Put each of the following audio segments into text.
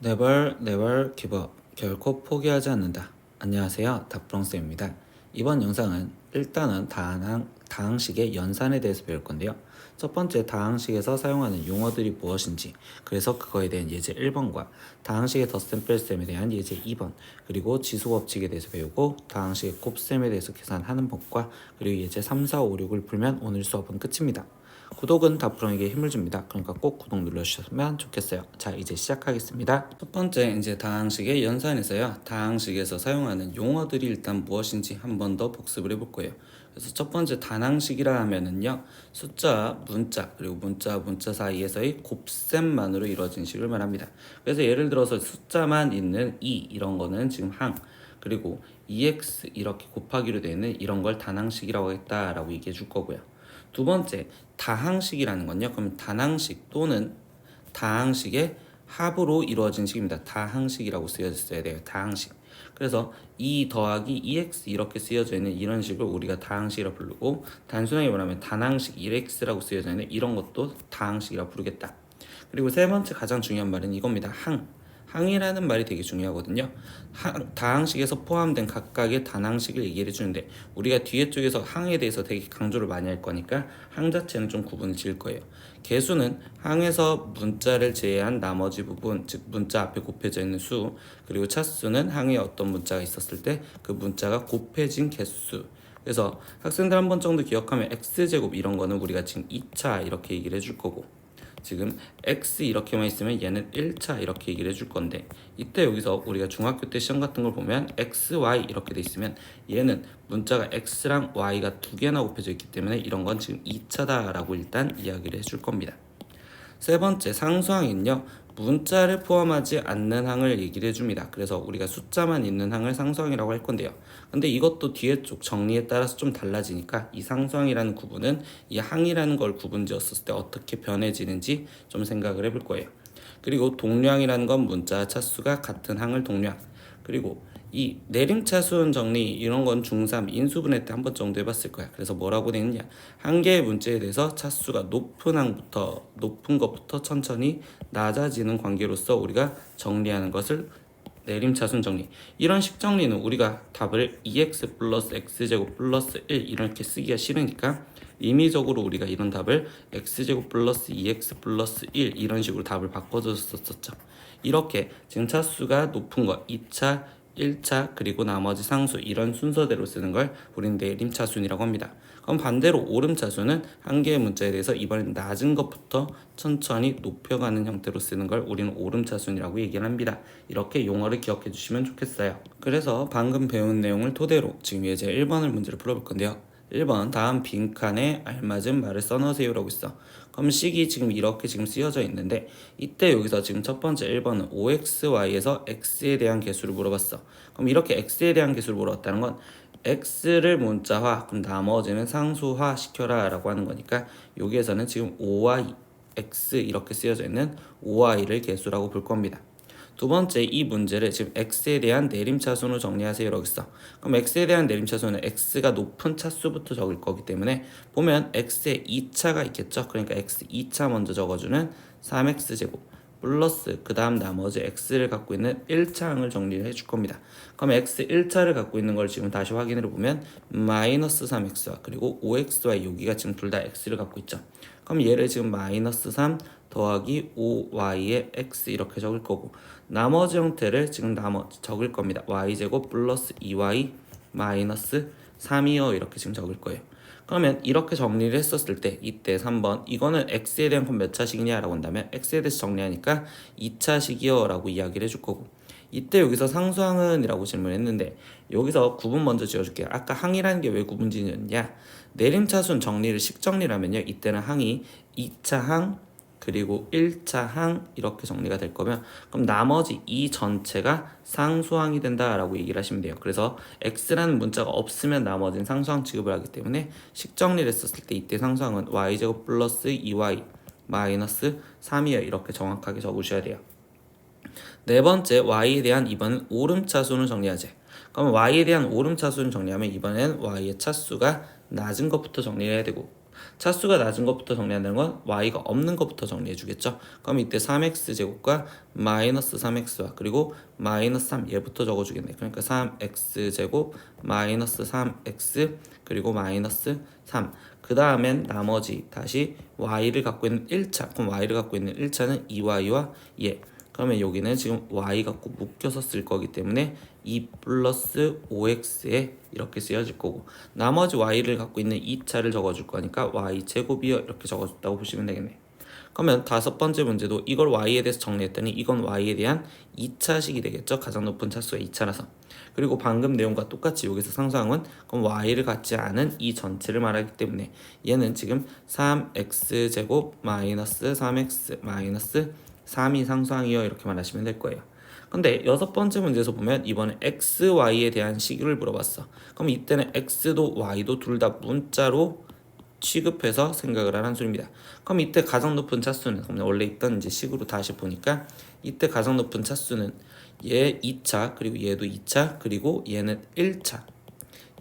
Never, never give up. 결코 포기하지 않는다. 안녕하세요, 닥프롱쌤입니다. 이번 영상은 일단은 다항식의 연산에 대해서 배울 건데요. 첫 번째, 다항식에서 사용하는 용어들이 무엇인지, 그래서 그거에 대한 예제 1번과 다항식의 덧셈 뺄셈에 대한 예제 2번, 그리고 지수법칙에 대해서 배우고 다항식의 곱셈에 대해서 계산하는 법과 그리고 예제 3, 4, 5, 6을 풀면 오늘 수업은 끝입니다. 구독은 다프롱에게 힘을 줍니다. 그러니까 꼭 구독 눌러주셨으면 좋겠어요. 자, 이제 시작하겠습니다. 첫 번째, 이제 다항식의 연산에서요. 다항식에서 사용하는 용어들이 일단 무엇인지 한 번 더 복습을 해볼 거예요. 그래서 첫 번째 다항식이라 하면은요, 숫자, 문자, 그리고 문자 사이에서의 곱셈만으로 이루어진 식을 말합니다. 그래서 예를 들어서 숫자만 있는 2 이런 거는 지금 항, 그리고 EX 이렇게 곱하기로 되어 있는 이런 걸 다항식이라고 했다라고 얘기해 줄 거고요. 두 번째, 다항식이라는 건요. 그럼 단항식 또는 다항식의 합으로 이루어진 식입니다. 다항식이라고 쓰여져야 돼요. 다항식. 그래서 2 더하기 2x 이렇게 쓰여져 있는 이런 식을 우리가 다항식이라고 부르고, 단순하게 말하면 단항식 1x라고 쓰여져 있는 이런 것도 다항식이라고 부르겠다. 그리고 세 번째 가장 중요한 말은 이겁니다. 항이라는 말이 되게 중요하거든요. 다항식에서 포함된 각각의 단항식을 얘기를 해주는데, 우리가 뒤에 쪽에서 항에 대해서 되게 강조를 많이 할 거니까 항 자체는 좀 구분을 지을 거예요. 개수는 항에서 문자를 제외한 나머지 부분, 즉 문자 앞에 곱해져 있는 수, 그리고 차수는 항에 어떤 문자가 있었을 때 그 문자가 곱해진 개수. 그래서 학생들 한 번 정도 기억하면 x제곱 이런 거는 우리가 지금 2차 이렇게 얘기를 해줄 거고, 지금 x 이렇게만 있으면 얘는 1차 이렇게 얘기를 해줄 건데, 이때 여기서 우리가 중학교 때 시험 같은 걸 보면 x, y 이렇게 돼 있으면 얘는 문자가 x랑 y가 두 개나 곱해져 있기 때문에 이런 건 지금 2차다라고 일단 이야기를 해줄 겁니다. 세 번째, 상수항은요, 문자를 포함하지 않는 항을 얘기를 해줍니다. 그래서 우리가 숫자만 있는 항을 상수항이라고 할 건데요. 근데 이것도 뒤에 쪽 정리에 따라서 좀 달라지니까 이 상수항이라는 구분은 이 항이라는 걸 구분 지었을 때 어떻게 변해지는지 좀 생각을 해볼 거예요. 그리고 동류항이라는 건 문자 차수가 같은 항을 동류항. 그리고 이 내림차순 정리 이런 건 중3 인수분해 때 한 번 정도 해봤을 거야. 그래서 뭐라고 되어 있냐, 한 개의 문자에 대해서 차수가 높은 것부터 천천히 낮아지는 관계로서 우리가 정리하는 것을 내림차순 정리. 이런 식 정리는 우리가 답을 2x 플러스 x제곱 플러스 1 이렇게 쓰기가 싫으니까 임의적으로 우리가 이런 답을 x제곱 플러스 2x 플러스 1 이런 식으로 답을 바꿔줬었죠. 이렇게 지금 차수가 높은 거 2차, 1차, 그리고 나머지 상수 이런 순서대로 쓰는 걸 우리는 내림차순이라고 합니다. 그럼 반대로 오름차순은 한 개의 문자에 대해서 이번엔 낮은 것부터 천천히 높여가는 형태로 쓰는 걸 우리는 오름차순이라고 얘기를 합니다. 이렇게 용어를 기억해 주시면 좋겠어요. 그래서 방금 배운 내용을 토대로 지금 예제 1번을 문제를 풀어볼 건데요. 1번, 다음 빈칸에 알맞은 말을 써넣으세요 라고 있어. 그럼 식이 지금 이렇게 지금 쓰여져 있는데, 이때 여기서 지금 첫 번째 1번은 5xy에서 x에 대한 개수를 물어봤어. 그럼 이렇게 x에 대한 개수를 물어봤다는 건 x를 문자화, 그럼 나머지는 상수화 시켜라 라고 하는 거니까, 여기에서는 지금 5y, x 이렇게 쓰여져 있는 5y를 개수라고 볼 겁니다. 두 번째, 이 문제를 지금 x에 대한 내림차순으로 정리하세요 라고 했어. 그럼 x에 대한 내림차순은 x가 높은 차수부터 적을 거기 때문에 보면 x에 2차가 있겠죠. 그러니까 x 2차 먼저 적어주는 3x제곱 플러스 그 다음 나머지 x를 갖고 있는 1차항을 정리를 해줄 겁니다. 그럼 x 1차를 갖고 있는 걸 지금 다시 확인해 보면 마이너스 3x와 그리고 5x와 여기가 지금 둘 다 x를 갖고 있죠. 그럼 얘를 지금 마이너스 3 더하기 5y의 x 이렇게 적을 거고, 나머지 형태를 지금 적을 겁니다. y제곱 플러스 2y 마이너스 3이요 이렇게 지금 적을 거예요. 그러면 이렇게 정리를 했었을 때 이때 3번, 이거는 x에 대한 건 몇 차식이냐 라고 한다면 x에 대해서 정리하니까 2차식이요 라고 이야기를 해줄 거고, 이때 여기서 상수항은 이라고 질문했는데 여기서 구분 먼저 지어줄게요. 아까 항이라는 게 왜 구분 지었냐, 내림차순 정리를 식정리라면요, 이때는 항이 2차 항 그리고 1차 항 이렇게 정리가 될 거면, 그럼 나머지 이 전체가 상수항이 된다라고 얘기를 하시면 돼요. 그래서 x라는 문자가 없으면 나머지는 상수항 취급을 하기 때문에 식정리를 했었을 때 이때 상수항은 y제곱 플러스 2y 마이너스 3이에요. 이렇게 정확하게 적으셔야 돼요. 네 번째, y에 대한 이번엔 오름차순을 정리하자. 그럼 y에 대한 오름차순을 정리하면 이번엔 y의 차수가 낮은 것부터 정리를 해야 되고, 차수가 낮은 것부터 정리한다는 건 y가 없는 것부터 정리해 주겠죠. 그럼 이때 3x제곱과 마이너스 3x와 그리고 마이너스 3 얘부터 적어주겠네. 그러니까 3x제곱 마이너스 3x 그리고 마이너스 3. 그 다음엔 나머지 다시 y를 갖고 있는 1차. 그럼 y를 갖고 있는 1차는 2y와 얘. 그러면 여기는 지금 y 갖고 묶여서 쓸 거기 때문에 2 플러스 5x에 이렇게 쓰여질 거고, 나머지 y를 갖고 있는 2차를 적어줄 거니까 y 제곱이요 이렇게 적어줬다고 보시면 되겠네. 그러면 다섯 번째 문제도 이걸 y에 대해서 정리했더니 이건 y에 대한 2차식이 되겠죠. 가장 높은 차수가 2차라서. 그리고 방금 내용과 똑같이 여기서 상수항은 그럼 y를 갖지 않은 이 전체를 말하기 때문에 얘는 지금 3x제곱 마이너스 3x 마이너스 3이 상수항이요 이렇게 말하시면 될 거예요. 근데 여섯 번째 문제에서 보면 이번에 x, y에 대한 식을 물어봤어. 그럼 이때는 x도 y도 둘 다 문자로 취급해서 생각을 하는 소리입니다. 그럼 이때 가장 높은 차수는, 그럼 원래 있던 이제 식으로 다시 보니까 이때 가장 높은 차수는 얘 2차 그리고 얘도 2차 그리고 얘는 1차,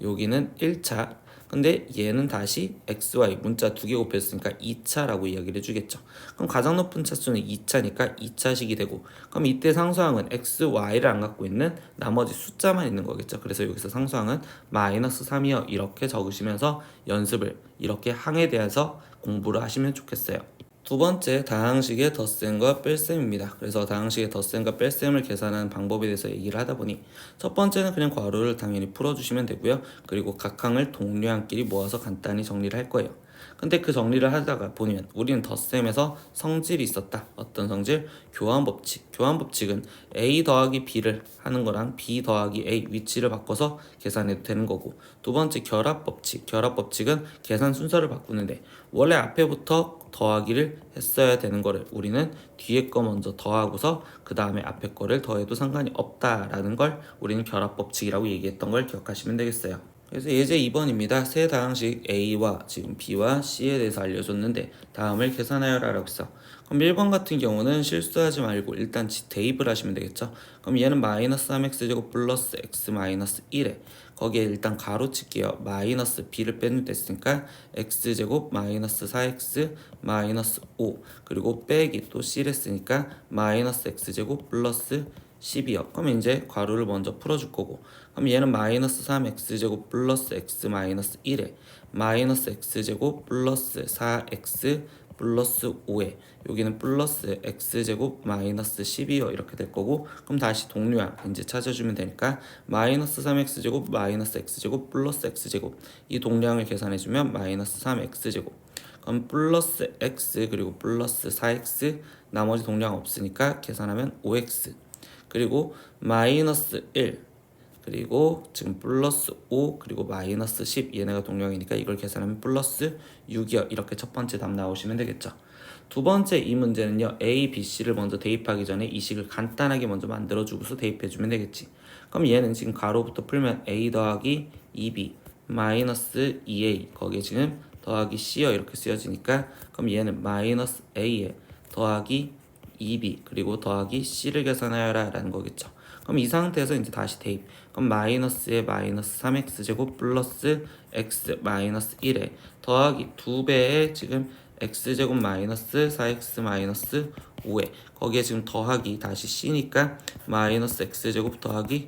여기는 1차. 근데 얘는 다시 xy 문자 두 개 곱했으니까 2차라고 이야기를 해주겠죠. 그럼 가장 높은 차수는 2차니까 2차식이 되고, 그럼 이때 상수항은 xy를 안 갖고 있는 나머지 숫자만 있는 거겠죠. 그래서 여기서 상수항은 마이너스 3이요 이렇게 적으시면서 연습을 이렇게 항에 대해서 공부를 하시면 좋겠어요. 두 번째, 다항식의 덧셈과 뺄셈입니다. 그래서 다항식의 덧셈과 뺄셈을 계산하는 방법에 대해서 얘기를 하다 보니 첫 번째는 그냥 괄호를 당연히 풀어주시면 되고요. 그리고 각 항을 동료항끼리 모아서 간단히 정리를 할 거예요. 근데 그 정리를 하다가 보면 우리는 덧셈에서 성질이 있었다. 어떤 성질? 교환법칙. 교환법칙은 a 더하기 b를 하는 거랑 b 더하기 a 위치를 바꿔서 계산해도 되는 거고, 두 번째 결합법칙. 결합법칙은 계산 순서를 바꾸는데 원래 앞에부터 더하기를 했어야 되는 거를 우리는 뒤에 거 먼저 더하고서 그 다음에 앞에 거를 더해도 상관이 없다라는 걸 우리는 결합법칙이라고 얘기했던 걸 기억하시면 되겠어요. 그래서 예제 2번입니다. 세 다항식 A와 지금 B와 C에 대해서 알려줬는데 다음을 계산하여라 라고 했어. 그럼 1번 같은 경우는 실수하지 말고 일단 대입을 하시면 되겠죠. 그럼 얘는 마이너스 3x제곱 플러스 x 마이너스 1에 거기에 일단 가로칠게요. 마이너스 b를 빼면 됐으니까 x제곱 마이너스 4x 마이너스 5 그리고 빼기 또 c를 쓰니까 마이너스 x제곱 플러스 12요. 그럼 이제 괄호를 먼저 풀어줄 거고, 그럼 얘는 마이너스 3x제곱 플러스 x 마이너스 1에 마이너스 x제곱 플러스 4x 플러스 5에 여기는 플러스 x제곱 마이너스 12요 이렇게 될 거고, 그럼 다시 동류항 이제 찾아주면 되니까 마이너스 3x제곱 마이너스 x제곱 플러스 x제곱 이 동류항을 계산해주면 마이너스 3x제곱, 그럼 플러스 x 그리고 플러스 4x 나머지 동류항 없으니까 계산하면 5x 그리고 마이너스 1 그리고 지금 플러스 5 그리고 마이너스 10 얘네가 동량이니까 이걸 계산하면 플러스 6이요. 이렇게 첫 번째 답 나오시면 되겠죠. 두 번째 이 문제는요. A, B, C를 먼저 대입하기 전에 이 식을 간단하게 먼저 만들어주고서 대입해주면 되겠지. 그럼 얘는 지금 가로부터 풀면 A 더하기 2B 마이너스 2A 거기에 지금 더하기 C요 이렇게 쓰여지니까 그럼 얘는 마이너스 A에 더하기 2b 그리고 더하기 c를 계산하여라 라는 거겠죠. 그럼 이 상태에서 이제 다시 대입. 그럼 마이너스에 마이너스 3x제곱 플러스 x 마이너스 1에 더하기 2배에 지금 x제곱 마이너스 4x 마이너스 5에 거기에 지금 더하기 다시 c니까 마이너스 x제곱 더하기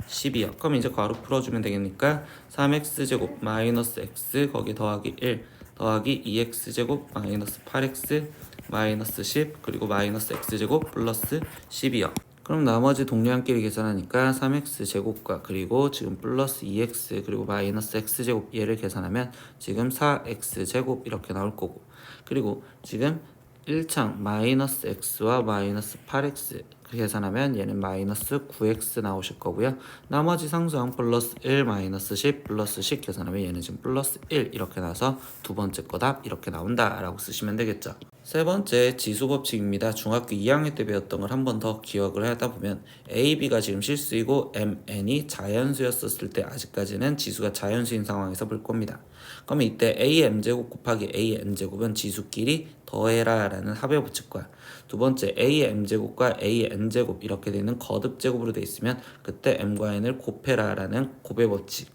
10이요. 그럼 이제 괄호 풀어주면 되겠니까 3x제곱 마이너스 x 거기 더하기 1 더하기 2x제곱 마이너스 8x 마이너스 10 그리고 마이너스 x제곱 플러스 10이요. 그럼 나머지 동료항끼리 계산하니까 3x제곱과 그리고 지금 플러스 2x 그리고 마이너스 x제곱 얘를 계산하면 지금 4x제곱 이렇게 나올 거고, 그리고 지금 1창 마이너스 x와 마이너스 8x 계산하면 얘는 마이너스 9x 나오실 거고요. 나머지 상수항 플러스 1 마이너스 10 플러스 10 계산하면 얘는 지금 플러스 1 이렇게 나와서 두 번째 거 답 이렇게 나온다 라고 쓰시면 되겠죠. 세 번째 지수법칙입니다. 중학교 2학년 때 배웠던 걸 한 번 더 기억을 하다 보면 A, B가 지금 실수이고 MN이 자연수였었을 때 아직까지는 지수가 자연수인 상황에서 볼 겁니다. 그러면 이때 AM제곱 곱하기 AN제곱은 지수끼리 더해라 라는 합의 법칙과 두 번째 AM제곱과 AN제곱 이렇게 되는 거듭제곱으로 되어 있으면 그때 M과 N을 곱해라 라는 곱의 법칙,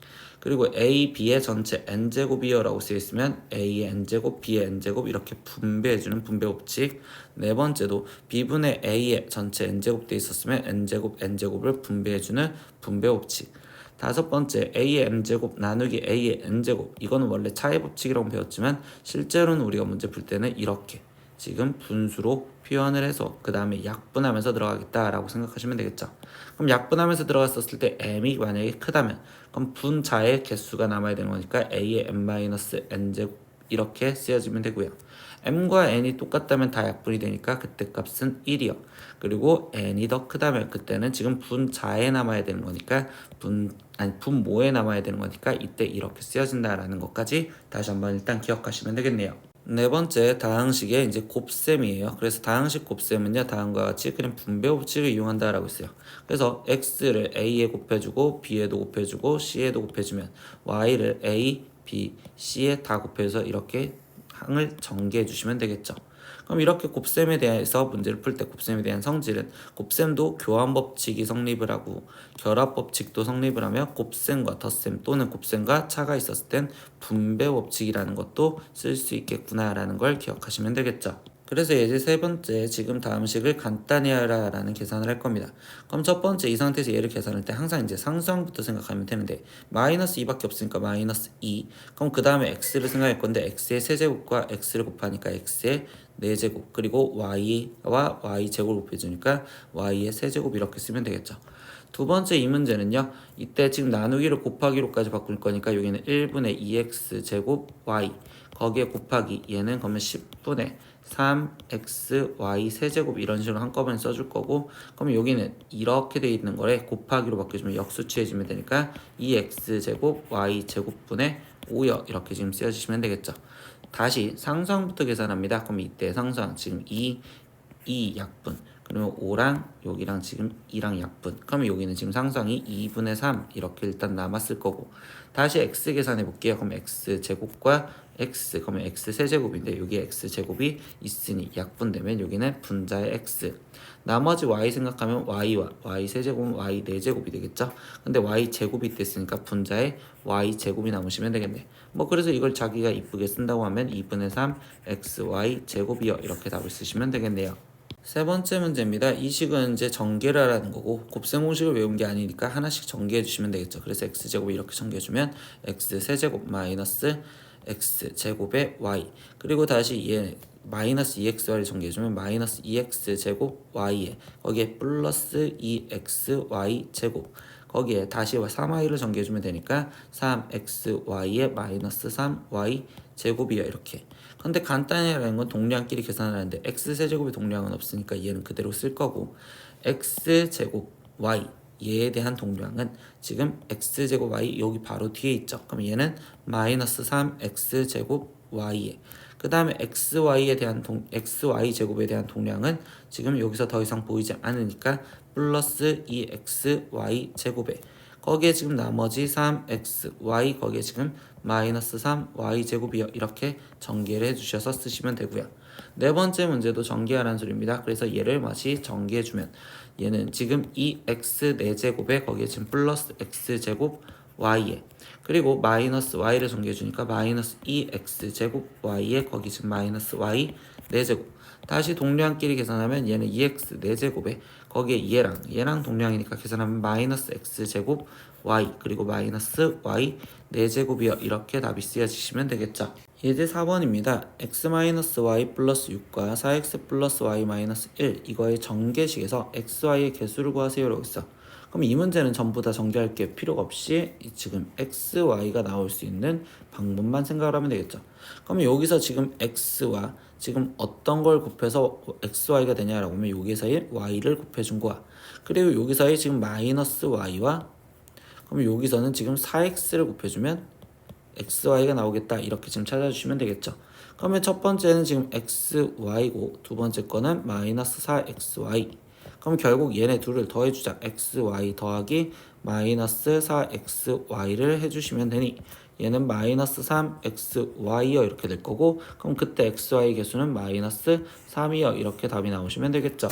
그리고 a, b의 전체 n제곱이요 라고 쓰여있으면 a의 n제곱, b의 n제곱 이렇게 분배해주는 분배 법칙. 네 번째도 b분의 a의 전체 n제곱 돼 있었으면 n제곱, n제곱을 분배해주는 분배 법칙. 다섯 번째 a의 m제곱 나누기 a의 n제곱. 이거는 원래 차의 법칙이라고 배웠지만 실제로는 우리가 문제 풀 때는 이렇게 지금 분수로 표현을 해서 그 다음에 약분하면서 들어가겠다라고 생각하시면 되겠죠. 그럼 약분하면서 들어갔었을 때 m이 만약에 크다면 그럼 분자의 개수가 남아야 되는 거니까 a의 m-n제곱 이렇게 쓰여지면 되고요. m과 n이 똑같다면 다 약분이 되니까 그때 값은 1이요. 그리고 n이 더 크다면 그때는 지금 분자에 남아야 되는 거니까 분모에 남아야 되는 거니까 이때 이렇게 쓰여진다라는 것까지 다시 한번 일단 기억하시면 되겠네요. 네 번째 다항식의 이제 곱셈이에요. 그래서 다항식 곱셈은요 다음과 같이 그냥 분배 법칙을 이용한다라고 있어요. 그래서 x를 a에 곱해주고 b에도 곱해주고 c에도 곱해주면 y를 a, b, c에 다 곱해서 이렇게 항을 전개해 주시면 되겠죠. 그럼 이렇게 곱셈에 대해서 문제를 풀 때 곱셈에 대한 성질은 곱셈도 교환법칙이 성립을 하고 결합법칙도 성립을 하며 곱셈과 덧셈 또는 곱셈과 차가 있었을 땐 분배법칙이라는 것도 쓸 수 있겠구나라는 걸 기억하시면 되겠죠. 그래서 이제 세 번째 지금 다음 식을 간단히 하라라는 계산을 할 겁니다. 그럼 첫 번째 이 상태에서 얘를 계산할 때 항상 이제 상수항부터 생각하면 되는데 마이너스 2밖에 없으니까 마이너스 2. 그럼 그 다음에 x를 생각할 건데 x의 세제곱과 x를 곱하니까 x의 4제곱 그리고 y와 y제곱을 곱해주니까 y의 세제곱 이렇게 쓰면 되겠죠. 두 번째 이 문제는요. 이때 지금 나누기를 곱하기로까지 바꿀 거니까 여기는 1분의 2x 제곱 y 거기에 곱하기 얘는 그러면 10분의 3xy 세제곱 이런 식으로 한꺼번에 써줄 거고 그럼 여기는 이렇게 돼 있는 거에 곱하기로 바뀌어주면 역수취해주면 되니까 2x제곱 y제곱분의 5여 이렇게 지금 쓰여주시면 되겠죠. 다시 상수항부터 계산합니다. 그럼 이때 상수항 지금 2 약분 그러면 5랑 여기랑 지금 2랑 약분 그러면 여기는 지금 상수항이 2분의 3 이렇게 일단 남았을 거고 다시 x 계산해 볼게요. 그럼 x 제곱과 x 그러면 x 세제곱인데 여기 x 제곱이 있으니 약분되면 여기는 분자의 x 나머지 y 생각하면 y와 y 세제곱은 y 4제곱이 되겠죠. 근데 y 제곱이 됐으니까 분자의 y 제곱이 남으시면 되겠네. 뭐 그래서 이걸 자기가 이쁘게 쓴다고 하면 2분의 3 xy 제곱이요 이렇게 답을 쓰시면 되겠네요. 세 번째 문제입니다. 이 식은 이제 전개를 하라는 거고 곱셈 공식을 외운 게 아니니까 하나씩 전개해 주시면 되겠죠. 그래서 x제곱 이렇게 전개해 주면 x 세제곱 마이너스 x제곱의 y 그리고 다시 얘 마이너스 2xy를 전개해주면 마이너스 2x제곱 y에 거기에 플러스 2xy 제곱 거기에 다시 3y를 전개해주면 되니까 3xy에 마이너스 3y 제곱이야 이렇게. 근데 간단히 하라는 건 동량끼리 계산을 하는데 x세제곱의 동량은 없으니까 얘는 그대로 쓸 거고 x제곱 y 얘에 대한 동량은 지금 x제곱 y 여기 바로 뒤에 있죠. 그럼 얘는 마이너스 3x제곱 y에 그 다음에 xy에 대한 xy 제곱에 대한 동량은 지금 여기서 더 이상 보이지 않으니까 플러스 2xy 제곱에 거기에 지금 나머지 3xy 거기에 지금 마이너스 3y 제곱이요 이렇게 전개를 해주셔서 쓰시면 되고요. 네 번째 문제도 전개하라는 소리입니다. 그래서 얘를 다시 전개해주면 얘는 지금 2x 4제곱에 거기에 지금 플러스 x제곱 y에 그리고 마이너스 y를 전개해주니까 마이너스 2x제곱 y에 거기 지금 마이너스 y 4제곱 다시 동량끼리 계산하면 얘는 2x 4제곱에 거기에 얘랑 동량이니까 계산하면 마이너스 x제곱 y 그리고 마이너스 y 4제곱이요 이렇게 답이 쓰여지시면 되겠죠. 예제 4번입니다. x-y 플러스 6과 4x 플러스 y 마이너스 1 이거의 전개식에서 xy의 개수를 구하세요 라고 있어. 그럼 이 문제는 전부 다 전개할 게 필요가 없이 지금 xy가 나올 수 있는 방법만 생각을 하면 되겠죠. 그럼 여기서 지금 x와 지금 어떤 걸 곱해서 xy가 되냐라고 하면 여기서의 y를 곱해준 거야. 그리고 여기서의 지금 마이너스 y와 그럼 여기서는 지금 4x를 곱해주면 xy가 나오겠다 이렇게 지금 찾아주시면 되겠죠. 그러면 첫 번째는 지금 xy고 두 번째 거는 마이너스 4xy 그럼 결국 얘네 둘을 더해주자. xy 더하기 마이너스 4xy를 해주시면 되니 얘는 마이너스 3xy요 이렇게 될 거고 그럼 그때 xy 개수는 마이너스 3이요 이렇게 답이 나오시면 되겠죠.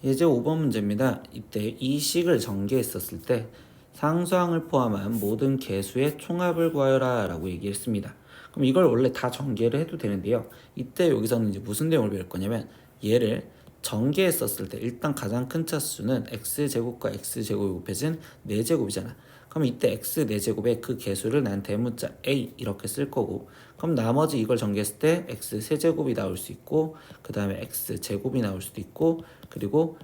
예제 5번 문제입니다. 이때 이 식을 전개했었을 때 상수항을 포함한 모든 개수의 총합을 구하여라 라고 얘기했습니다. 그럼 이걸 원래 다 전개를 해도 되는데요. 이때 여기서는 이제 무슨 내용을 배울 거냐면 얘를 전개했었을 때 일단 가장 큰 차수는 x제곱과 x제곱이 곱해진 4제곱이잖아. 그럼 이때 x 4제곱의 그 개수를 난 대문자 a 이렇게 쓸 거고, 그럼 나머지 이걸 전개했을 때 x 세제곱이 나올 수 있고, 그 다음에 x 제곱이 나올 수도 있고, 그리고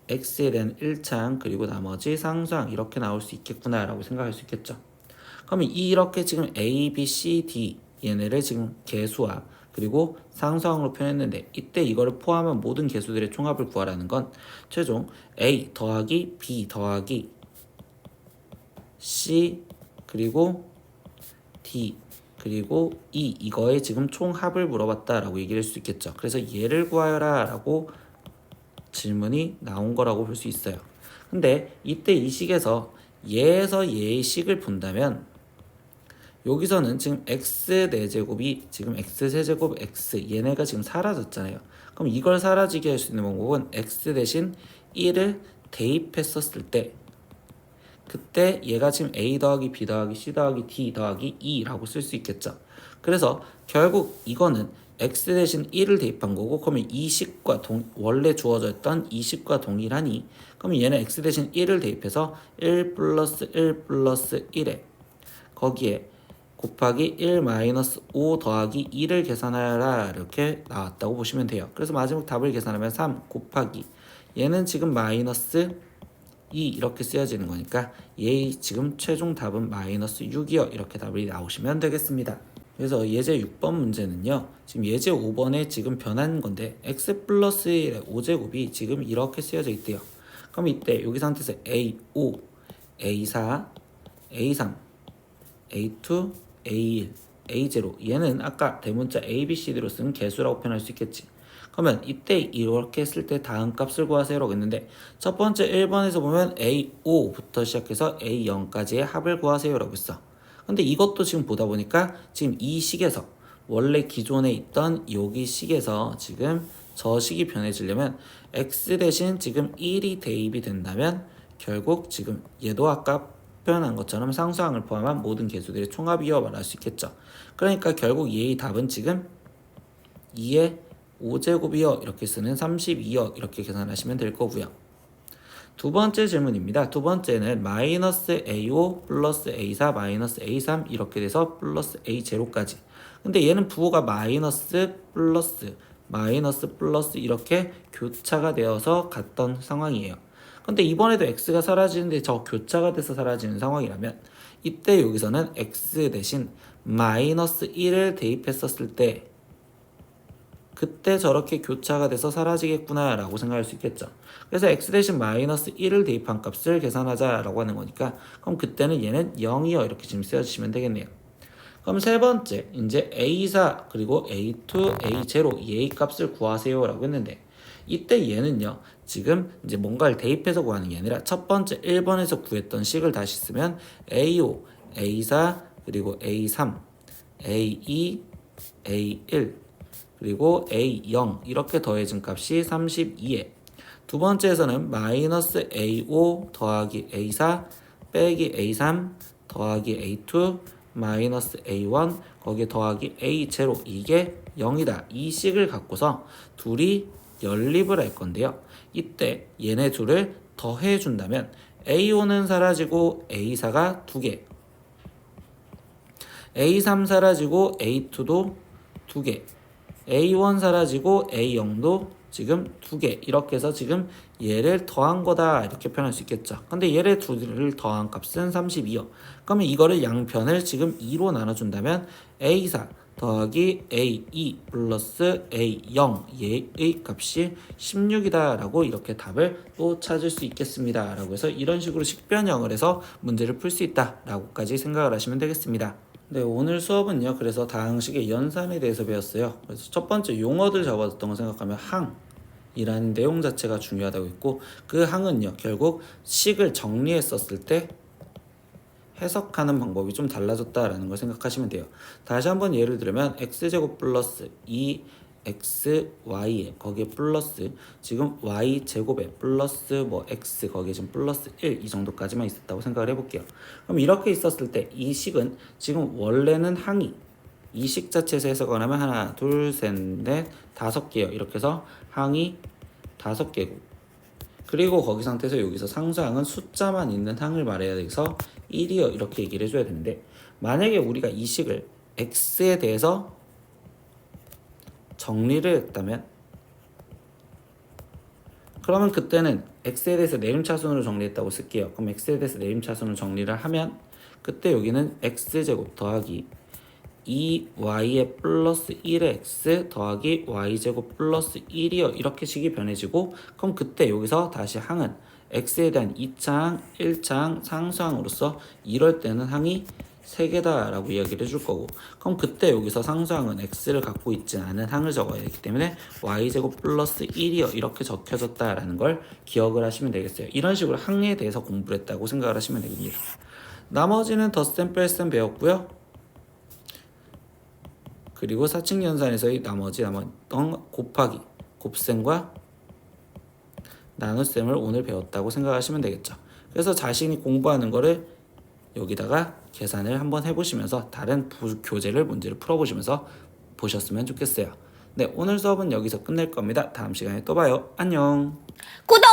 x에 대한 1창 그리고 나머지 상수항 이렇게 나올 수 있겠구나 라고 생각할 수 있겠죠. 그러면 이렇게 지금 a, b, c, d 얘네를 지금 개수와 그리고 상수항으로 표현했는데, 이때 이거를 포함한 모든 개수들의 총합을 구하라는 건 최종 a 더하기 b 더하기 c 그리고 d 그리고 e 이거의 지금 총합을 물어봤다라고 얘기할 수 있겠죠. 그래서 얘를 구하여라 라고 질문이 나온 거라고 볼 수 있어요. 근데 이때 이 식에서 얘에서 얘의 식을 본다면 여기서는 지금 x 4제곱이 지금 x 세제곱 x 얘네가 지금 사라졌잖아요. 그럼 이걸 사라지게 할 수 있는 방법은 x 대신 1을 대입했었을 때 그때 얘가 지금 a 더하기 b 더하기 c 더하기 d 더하기 e라고 쓸 수 있겠죠. 그래서 결국 이거는 x 대신 1을 대입한 거고, 그러면 이 식과 원래 주어져 있던 이 식과 동일하니, 그러면 얘는 x 대신 1을 대입해서 1 플러스 1 플러스 1에 거기에 곱하기 1 마이너스 5 더하기 2를 계산하라 이렇게 나왔다고 보시면 돼요. 그래서 마지막 답을 계산하면 3 곱하기 얘는 지금 마이너스 2 이렇게 쓰여지는 거니까 얘의 지금 최종 답은 마이너스 6이요 이렇게 답이 나오시면 되겠습니다. 그래서 예제 6번 문제는요, 지금 예제 5번에 지금 변한 건데 x 플러스 1의 5제곱이 지금 이렇게 쓰여져 있대요. 그럼 이때 여기 상태에서 a5, a4, a3, a2, a1, a0 얘는 아까 대문자 a, b, c, d로 쓴 개수라고 표현할 수 있겠지. 그러면 이때 이렇게 했을 때 다음 값을 구하세요라고 했는데, 첫 번째 1번에서 보면 a5부터 시작해서 a0까지의 합을 구하세요라고 했어. 근데 이것도 지금 보다 보니까 지금 이 식에서 원래 기존에 있던 여기 식에서 지금 저 식이 변해지려면 x 대신 지금 1이 대입이 된다면 결국 지금 얘도 아까 표현한 것처럼 상수항을 포함한 모든 개수들의 총합이어 말할 수 있겠죠. 그러니까 결국 얘의 답은 지금 2의 5제곱이요 이렇게 쓰는 32요 이렇게 계산하시면 될 거고요. 두 번째 질문입니다. 두 번째는 마이너스 a5 플러스 a4 마이너스 a3 이렇게 돼서 플러스 a0까지. 근데 얘는 부호가 마이너스 플러스 이렇게 교차가 되어서 갔던 상황이에요. 근데 이번에도 x가 사라지는데 저 교차가 돼서 사라지는 상황이라면 이때 여기서는 x 대신 마이너스 1을 대입했었을 때 그때 저렇게 교차가 돼서 사라지겠구나 라고 생각할 수 있겠죠. 그래서 x 대신 마이너스 1을 대입한 값을 계산하자 라고 하는 거니까, 그럼 그때는 얘는 0이요 이렇게 지금 쓰여주시면 되겠네요. 그럼 세 번째 이제 a4 그리고 a2 a0 얘의 값을 구하세요 라고 했는데, 이때 얘는요 지금 이제 뭔가를 대입해서 구하는 게 아니라 첫 번째 1번에서 구했던 식을 다시 쓰면 a5 a4 그리고 a3 a2 a1 그리고 a0 이렇게 더해진 값이 32에, 두 번째에서는 마이너스 a5 더하기 a4 빼기 a3 더하기 a2 마이너스 a1 거기에 더하기 a0 이게 0이다. 이 식을 갖고서 둘이 연립을 할 건데요. 이때 얘네 둘을 더해준다면 a5는 사라지고 a4가 2개, a3 사라지고 a2도 2개, a1 사라지고 a0도 지금 2개 이렇게 해서 지금 얘를 더한 거다 이렇게 표현할 수 있겠죠. 근데 얘를 둘을 더한 값은 32요. 그러면 이거를 양편을 지금 2로 나눠준다면 a4 더하기 a2 플러스 a0 얘의 값이 16이다 라고 이렇게 답을 또 찾을 수 있겠습니다 라고 해서 이런 식으로 식변형을 해서 문제를 풀 수 있다 라고까지 생각을 하시면 되겠습니다. 네, 오늘 수업은요 그래서 다항식의 연산에 대해서 배웠어요. 그래서 첫 번째 용어들 잡아뒀던 거 생각하면 항이라는 내용 자체가 중요하다고 했고, 그 항은요 결국 식을 정리했었을 때 해석하는 방법이 좀 달라졌다라는 걸 생각하시면 돼요. 다시 한번 예를 들면 x제곱 플러스 2 x, y에 거기에 플러스 지금 y 제곱에 플러스 뭐 x 거기에 지금 플러스 1 이 정도까지만 있었다고 생각을 해볼게요. 그럼 이렇게 있었을 때 이 식은 지금 원래는 항이 이 식 자체에서 해석을 하면 하나, 둘, 셋, 넷, 5개요. 이렇게 해서 항이 5개고 그리고 거기 상태에서 여기서 상수항은 숫자만 있는 항을 말해야 돼서 1이요. 이렇게 얘기를 해줘야 되는데 만약에 우리가 이 식을 x에 대해서 정리를 했다면 그러면 그때는 x에 대해서 내림차순으로 정리했다고 쓸게요. 그럼 x에 대해서 내림차순으로 정리를 하면 그때 여기는 x제곱 더하기 2y의 플러스 1의 x 더하기 y제곱 플러스 1이요. 이렇게 식이 변해지고 그럼 그때 여기서 다시 항은 x에 대한 2차항, 1차항, 상수항으로서 이럴 때는 항이 3개다 라고 이야기를 해줄 거고 그럼 그때 여기서 상수항은 x를 갖고 있지 않은 항을 적어야 되기 때문에 y제곱 플러스 1이요. 이렇게 적혀졌다라는 걸 기억을 하시면 되겠어요. 이런 식으로 항에 대해서 공부를 했다고 생각을 하시면 됩니다. 나머지는 덧셈 뺄셈 배웠고요. 그리고 사칙연산에서의 나머지 남았던 곱하기, 곱셈과 나눗셈을 오늘 배웠다고 생각하시면 되겠죠. 그래서 자신이 공부하는 거를 여기다가 계산을 한번 해보시면서 다른 교재를 문제를 풀어보시면서 보셨으면 좋겠어요. 네, 오늘 수업은 여기서 끝낼 겁니다. 다음 시간에 또 봐요. 안녕. 구독!